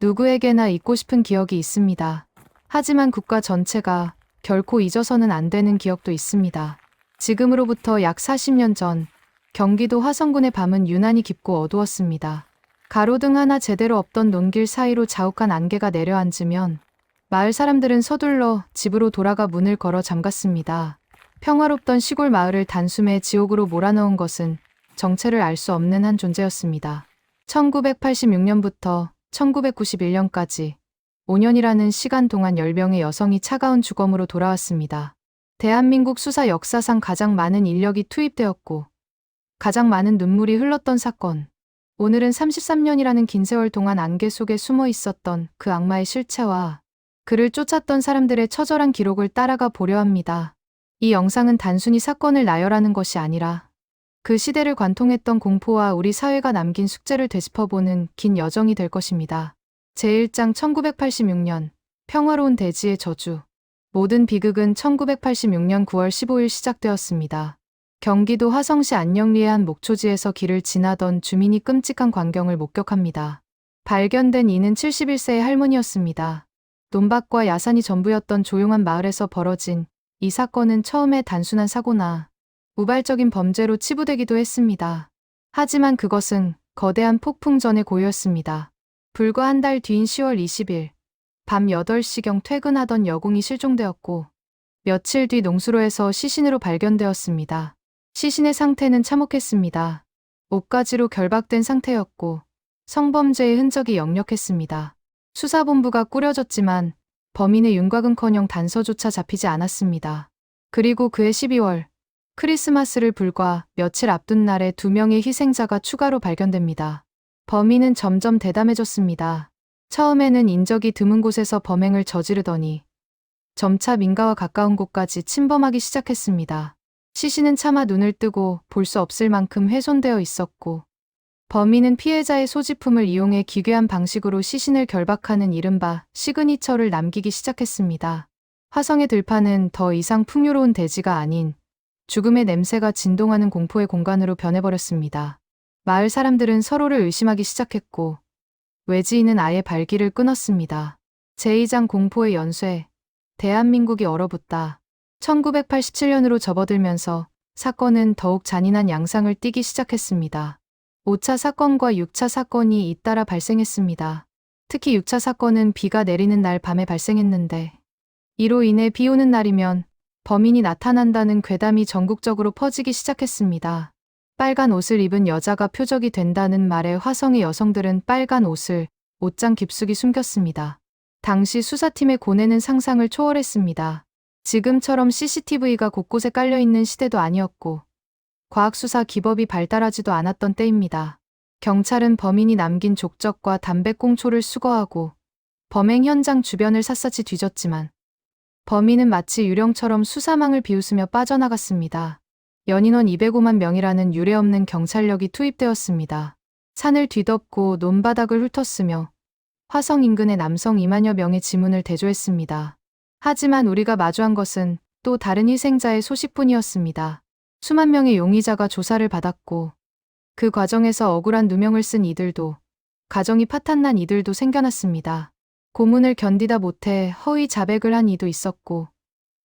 누구에게나 잊고 싶은 기억이 있습니다. 하지만 국가 전체가 결코 잊어서는 안 되는 기억도 있습니다. 지금으로부터 약 40년 전 경기도 화성군의 밤은 유난히 깊고 어두웠습니다. 가로등 하나 제대로 없던 논길 사이로 자욱한 안개가 내려앉으면 마을 사람들은 서둘러 집으로 돌아가 문을 걸어 잠갔습니다. 평화롭던 시골 마을을 단숨에 지옥으로 몰아넣은 것은 정체를 알 수 없는 한 존재였습니다. 1986년부터 1991년까지 5년이라는 시간 동안 10명의 여성이 차가운 주검으로 돌아왔습니다. 대한민국 수사 역사상 가장 많은 인력이 투입되었고 가장 많은 눈물이 흘렀던 사건. 오늘은 33년이라는 긴 세월 동안 안개 속에 숨어 있었던 그 악마의 실체와 그를 쫓았던 사람들의 처절한 기록을 따라가 보려 합니다. 이 영상은 단순히 사건을 나열하는 것이 아니라 그 시대를 관통했던 공포와 우리 사회가 남긴 숙제를 되짚어보는 긴 여정이 될 것입니다. 제1장 1986년 평화로운 대지의 저주. 모든 비극은 1986년 9월 15일 시작되었습니다. 경기도 화성시 안녕리의 한 목초지에서 길을 지나던 주민이 끔찍한 광경을 목격합니다. 발견된 이는 71세의 할머니였습니다. 논밭과 야산이 전부였던 조용한 마을에서 벌어진 이 사건은 처음에 단순한 사고나 우발적인 범죄로 치부되기도 했습니다. 하지만 그것은 거대한 폭풍 전의 고요였습니다. 불과 한 달 뒤인 10월 20일 밤 8시경 퇴근하던 여공이 실종되었고 며칠 뒤 농수로에서 시신으로 발견되었습니다. 시신의 상태는 참혹했습니다. 옷가지로 결박된 상태였고 성범죄의 흔적이 역력했습니다. 수사본부가 꾸려졌지만 범인의 윤곽은커녕 단서조차 잡히지 않았습니다. 그리고 그해 12월 크리스마스를 불과 며칠 앞둔 날에 2명의 희생자가 추가로 발견됩니다. 범인은 점점 대담해졌습니다. 처음에는 인적이 드문 곳에서 범행을 저지르더니 점차 민가와 가까운 곳까지 침범하기 시작했습니다. 시신은 차마 눈을 뜨고 볼 수 없을 만큼 훼손되어 있었고 범인은 피해자의 소지품을 이용해 기괴한 방식으로 시신을 결박하는 이른바 시그니처를 남기기 시작했습니다. 화성의 들판은 더 이상 풍요로운 대지가 아닌 죽음의 냄새가 진동하는 공포의 공간으로 변해버렸습니다. 마을 사람들은 서로를 의심하기 시작했고 외지인은 아예 발길을 끊었습니다. 제2장 공포의 연쇄. 대한민국이 얼어붙다. 1987년으로 접어들면서 사건은 더욱 잔인한 양상을 띠기 시작했습니다. 5차 사건과 6차 사건이 잇따라 발생했습니다. 특히 6차 사건은 비가 내리는 날 밤에 발생했는데 이로 인해 비 오는 날이면 범인이 나타난다는 괴담이 전국적으로 퍼지기 시작했습니다. 빨간 옷을 입은 여자가 표적이 된다는 말에 화성의 여성들은 빨간 옷을 옷장 깊숙이 숨겼습니다. 당시 수사팀의 고뇌는 상상을 초월했습니다. 지금처럼 CCTV가 곳곳에 깔려있는 시대도 아니었고 과학수사 기법이 발달하지도 않았던 때입니다. 경찰은 범인이 남긴 족적과 담배꽁초를 수거하고 범행 현장 주변을 샅샅이 뒤졌지만 범인은 마치 유령처럼 수사망을 비웃으며 빠져나갔습니다. 연인원 205만 명이라는 유례없는 경찰력이 투입되었습니다. 산을 뒤덮고 논바닥을 훑었으며 화성 인근의 남성 2만여 명의 지문을 대조했습니다. 하지만 우리가 마주한 것은 또 다른 희생자의 소식뿐이었습니다. 수만 명의 용의자가 조사를 받았고 그 과정에서 억울한 누명을 쓴 이들도 가정이 파탄난 이들도 생겨났습니다. 고문을 견디다 못해 허위 자백을 한 이도 있었고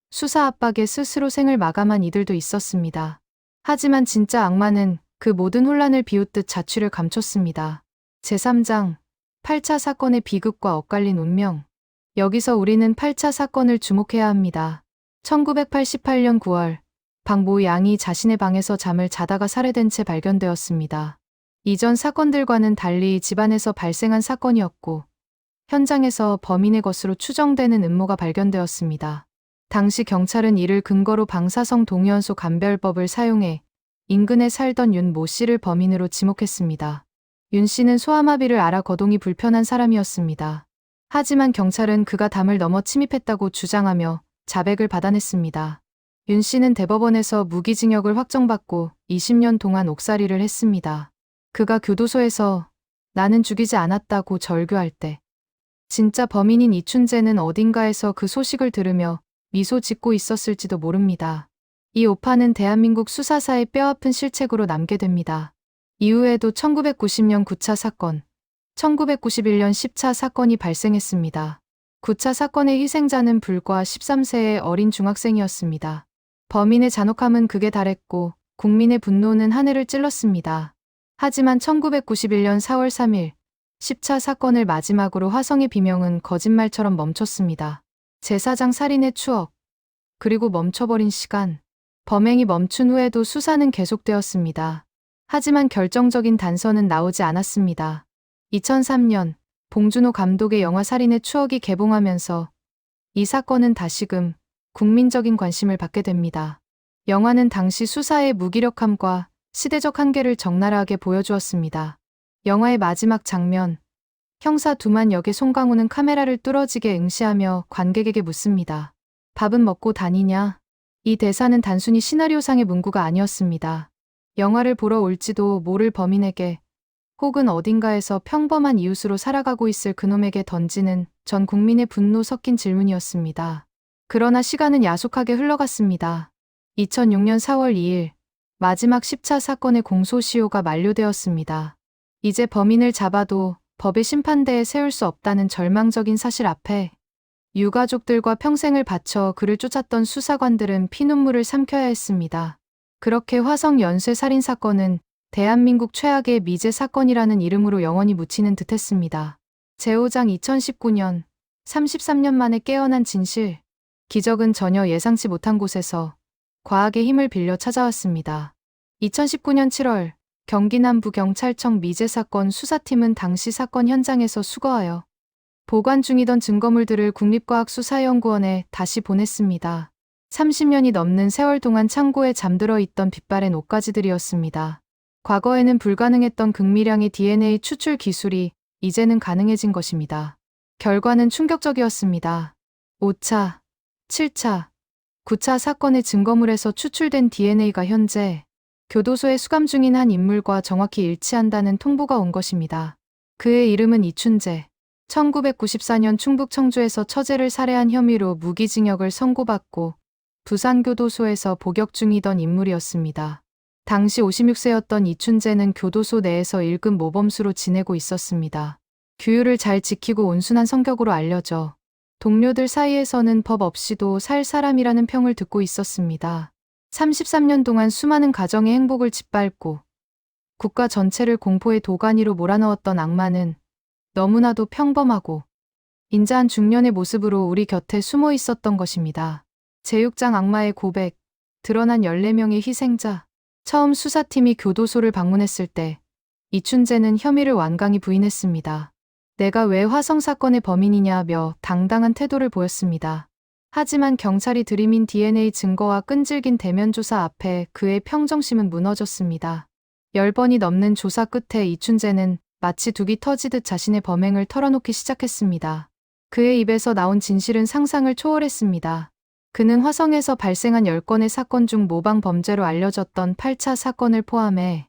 수사 압박에 스스로 생을 마감한 이들도 있었습니다. 하지만 진짜 악마는 그 모든 혼란을 비웃듯 자취를 감췄습니다. 제3장 8차 사건의 비극과 엇갈린 운명. 여기서 우리는 8차 사건을 주목해야 합니다. 1988년 9월 박모 양이 자신의 방에서 잠을 자다가 살해된 채 발견되었습니다. 이전 사건들과는 달리 집안에서 발생한 사건이었고 현장에서 범인의 것으로 추정되는 음모가 발견되었습니다. 당시 경찰은 이를 근거로 방사성 동위원소 감별법을 사용해 인근에 살던 윤 모 씨를 범인으로 지목했습니다. 윤 씨는 소아마비를 앓아 거동이 불편한 사람이었습니다. 하지만 경찰은 그가 담을 넘어 침입했다고 주장하며 자백을 받아냈습니다. 윤 씨는 대법원에서 무기징역을 확정받고 20년 동안 옥살이를 했습니다. 그가 교도소에서 나는 죽이지 않았다고 절규할 때 진짜 범인인 이춘재는 어딘가에서 그 소식을 들으며 미소 짓고 있었을지도 모릅니다. 이 오파는 대한민국 수사사의 뼈아픈 실책으로 남게 됩니다. 이후에도 1990년 9차 사건, 1991년 10차 사건이 발생했습니다. 9차 사건의 희생자는 불과 13세의 어린 중학생이었습니다. 범인의 잔혹함은 극에 달했고 국민의 분노는 하늘을 찔렀습니다. 하지만 1991년 4월 3일 10차 사건을 마지막으로 화성의 비명은 거짓말처럼 멈췄습니다. 제사장 살인의 추억, 그리고 멈춰버린 시간. 범행이 멈춘 후에도 수사는 계속되었습니다. 하지만 결정적인 단서는 나오지 않았습니다. 2003년 봉준호 감독의 영화 살인의 추억이 개봉하면서 이 사건은 다시금 국민적인 관심을 받게 됩니다. 영화는 당시 수사의 무기력함과 시대적 한계를 적나라하게 보여주었습니다. 영화의 마지막 장면, 형사 두만 역의 송강호는 카메라를 뚫어지게 응시하며 관객에게 묻습니다. 밥은 먹고 다니냐? 이 대사는 단순히 시나리오상의 문구가 아니었습니다. 영화를 보러 올지도 모를 범인에게 혹은 어딘가에서 평범한 이웃으로 살아가고 있을 그놈에게 던지는 전 국민의 분노 섞인 질문이었습니다. 그러나 시간은 야속하게 흘러갔습니다. 2006년 4월 2일 마지막 10차 사건의 공소시효가 만료되었습니다. 이제 범인을 잡아도 법의 심판대에 세울 수 없다는 절망적인 사실 앞에 유가족들과 평생을 바쳐 그를 쫓았던 수사관들은 피눈물을 삼켜야 했습니다. 그렇게 화성 연쇄 살인 사건은 대한민국 최악의 미제 사건이라는 이름으로 영원히 묻히는 듯했습니다. 제5장 2019년 33년 만에 깨어난 진실. 기적은 전혀 예상치 못한 곳에서 과학의 힘을 빌려 찾아왔습니다. 2019년 7월 경기 남부경찰청 미제 사건 수사팀은 당시 사건 현장에서 수거하여 보관 중이던 증거물들을 국립과학수사연구원에 다시 보냈습니다. 30년이 넘는 세월 동안 창고에 잠들어 있던 빛바랜 옷가지들이었습니다. 과거에는 불가능했던 극미량의 DNA 추출 기술이 이제는 가능해진 것입니다. 결과는 충격적이었습니다. 5차, 7차, 9차 사건의 증거물에서 추출된 DNA가 현재 교도소에 수감 중인 한 인물과 정확히 일치한다는 통보가 온 것입니다. 그의 이름은 이춘재. 1994년 충북 청주에서 처제를 살해한 혐의로 무기징역을 선고받고 부산교도소에서 복역 중이던 인물이었습니다. 당시 56세였던 이춘재는 교도소 내에서 1급 모범수로 지내고 있었습니다. 규율을 잘 지키고 온순한 성격으로 알려져 동료들 사이에서는 법 없이도 살 사람이라는 평을 듣고 있었습니다. 33년 동안 수많은 가정의 행복을 짓밟고 국가 전체를 공포의 도가니로 몰아넣었던 악마는 너무나도 평범하고 인자한 중년의 모습으로 우리 곁에 숨어 있었던 것입니다. 제6장 악마의 고백, 드러난 14명의 희생자. 처음 수사팀이 교도소를 방문했을 때 이춘재는 혐의를 완강히 부인했습니다. 내가 왜 화성 사건의 범인이냐며 당당한 태도를 보였습니다. 하지만 경찰이 들이민 DNA 증거와 끈질긴 대면 조사 앞에 그의 평정심은 무너졌습니다. 10번이 넘는 조사 끝에 이춘재는 마치 둑이 터지듯 자신의 범행을 털어놓기 시작했습니다. 그의 입에서 나온 진실은 상상을 초월했습니다. 그는 화성에서 발생한 10건의 사건 중 모방 범죄로 알려졌던 8차 사건을 포함해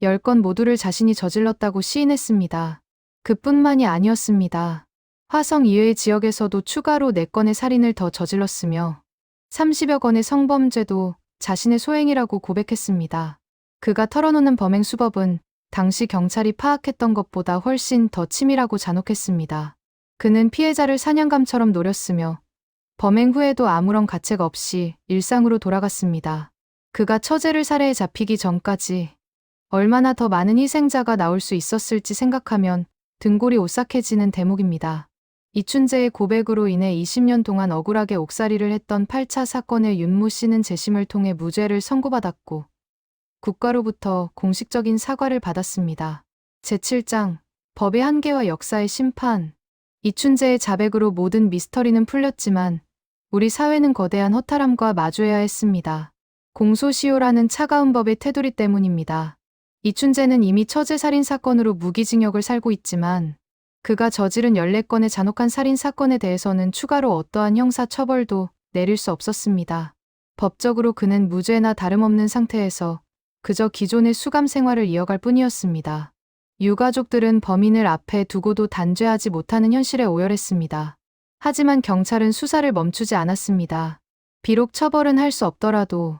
10건 모두를 자신이 저질렀다고 시인했습니다. 그뿐만이 아니었습니다. 화성 이외의 지역에서도 추가로 4건의 살인을 더 저질렀으며 30여 건의 성범죄도 자신의 소행이라고 고백했습니다. 그가 털어놓는 범행 수법은 당시 경찰이 파악했던 것보다 훨씬 더 치밀하고 잔혹했습니다. 그는 피해자를 사냥감처럼 노렸으며 범행 후에도 아무런 가책 없이 일상으로 돌아갔습니다. 그가 처제를 살해해 잡히기 전까지 얼마나 더 많은 희생자가 나올 수 있었을지 생각하면 등골이 오싹해지는 대목입니다. 이춘재의 고백으로 인해 20년 동안 억울하게 옥살이를 했던 8차 사건의 윤모 씨는 재심을 통해 무죄를 선고받았고 국가로부터 공식적인 사과를 받았습니다. 제7장 법의 한계와 역사의 심판. 이춘재의 자백으로 모든 미스터리는 풀렸지만 우리 사회는 거대한 허탈함과 마주해야 했습니다. 공소시효라는 차가운 법의 테두리 때문입니다. 이춘재는 이미 처제 살인 사건으로 무기징역을 살고 있지만 그가 저지른 14건의 잔혹한 살인 사건에 대해서는 추가로 어떠한 형사 처벌도 내릴 수 없었습니다. 법적으로 그는 무죄나 다름없는 상태에서 그저 기존의 수감 생활을 이어갈 뿐이었습니다. 유가족들은 범인을 앞에 두고도 단죄하지 못하는 현실에 오열했습니다. 하지만 경찰은 수사를 멈추지 않았습니다. 비록 처벌은 할 수 없더라도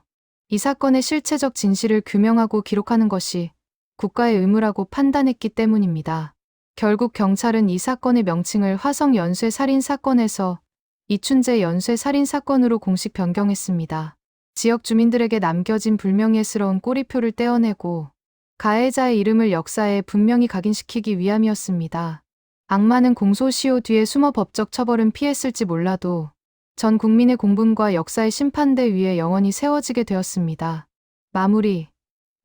이 사건의 실체적 진실을 규명하고 기록하는 것이 국가의 의무라고 판단했기 때문입니다. 결국 경찰은 이 사건의 명칭을 화성 연쇄 살인 사건에서 이춘재 연쇄 살인 사건으로 공식 변경했습니다. 지역 주민들에게 남겨진 불명예스러운 꼬리표를 떼어내고 가해자의 이름을 역사에 분명히 각인시키기 위함이었습니다. 악마는 공소시효 뒤에 숨어 법적 처벌은 피했을지 몰라도 전 국민의 공분과 역사의 심판대 위에 영원히 세워지게 되었습니다. 마무리.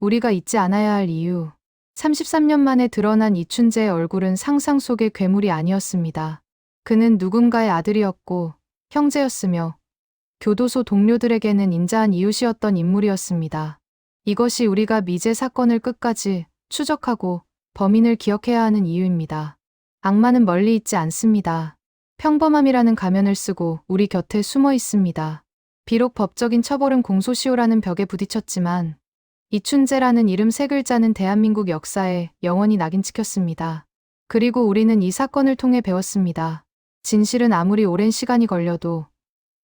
우리가 잊지 않아야 할 이유. 33년 만에 드러난 이춘재의 얼굴은 상상 속의 괴물이 아니었습니다. 그는 누군가의 아들이었고 형제였으며 교도소 동료들에게는 인자한 이웃이었던 인물이었습니다. 이것이 우리가 미제 사건을 끝까지 추적하고 범인을 기억해야 하는 이유입니다. 악마는 멀리 있지 않습니다. 평범함이라는 가면을 쓰고 우리 곁에 숨어 있습니다. 비록 법적인 처벌은 공소시효라는 벽에 부딪혔지만 이춘재라는 이름 세 글자는 대한민국 역사에 영원히 낙인 찍혔습니다. 그리고 우리는 이 사건을 통해 배웠습니다. 진실은 아무리 오랜 시간이 걸려도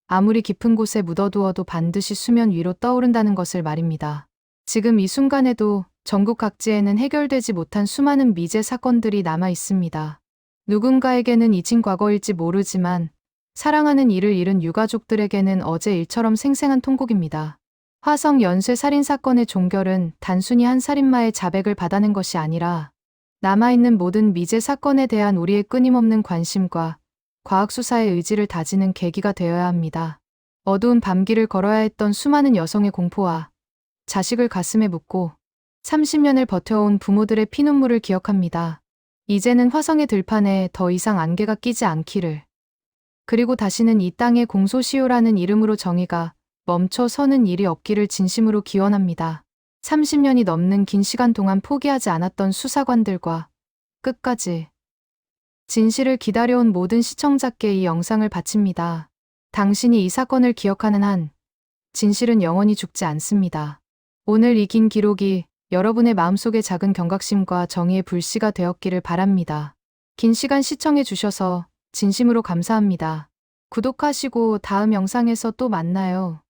아무리 깊은 곳에 묻어두어도 반드시 수면 위로 떠오른다는 것을 말입니다. 지금 이 순간에도 전국 각지에는 해결되지 못한 수많은 미제 사건들이 남아 있습니다. 누군가에게는 잊힌 과거일지 모르지만 사랑하는 이를 잃은 유가족들에게는 어제 일처럼 생생한 통곡입니다. 화성 연쇄 살인 사건의 종결은 단순히 한 살인마의 자백을 받아낸 것이 아니라 남아있는 모든 미제 사건에 대한 우리의 끊임없는 관심과 과학수사의 의지를 다지는 계기가 되어야 합니다. 어두운 밤길을 걸어야 했던 수많은 여성의 공포와 자식을 가슴에 묻고 30년을 버텨온 부모들의 피눈물을 기억합니다. 이제는 화성의 들판에 더 이상 안개가 끼지 않기를. 그리고 다시는 이 땅에 공소시효라는 이름으로 정의가 멈춰 서는 일이 없기를 진심으로 기원합니다. 30년이 넘는 긴 시간 동안 포기하지 않았던 수사관들과 끝까지 진실을 기다려온 모든 시청자께 이 영상을 바칩니다. 당신이 이 사건을 기억하는 한 진실은 영원히 죽지 않습니다. 오늘 이 긴 기록이 여러분의 마음속의 작은 경각심과 정의의 불씨가 되었기를 바랍니다. 긴 시간 시청해 주셔서 진심으로 감사합니다. 구독하시고 다음 영상에서 또 만나요.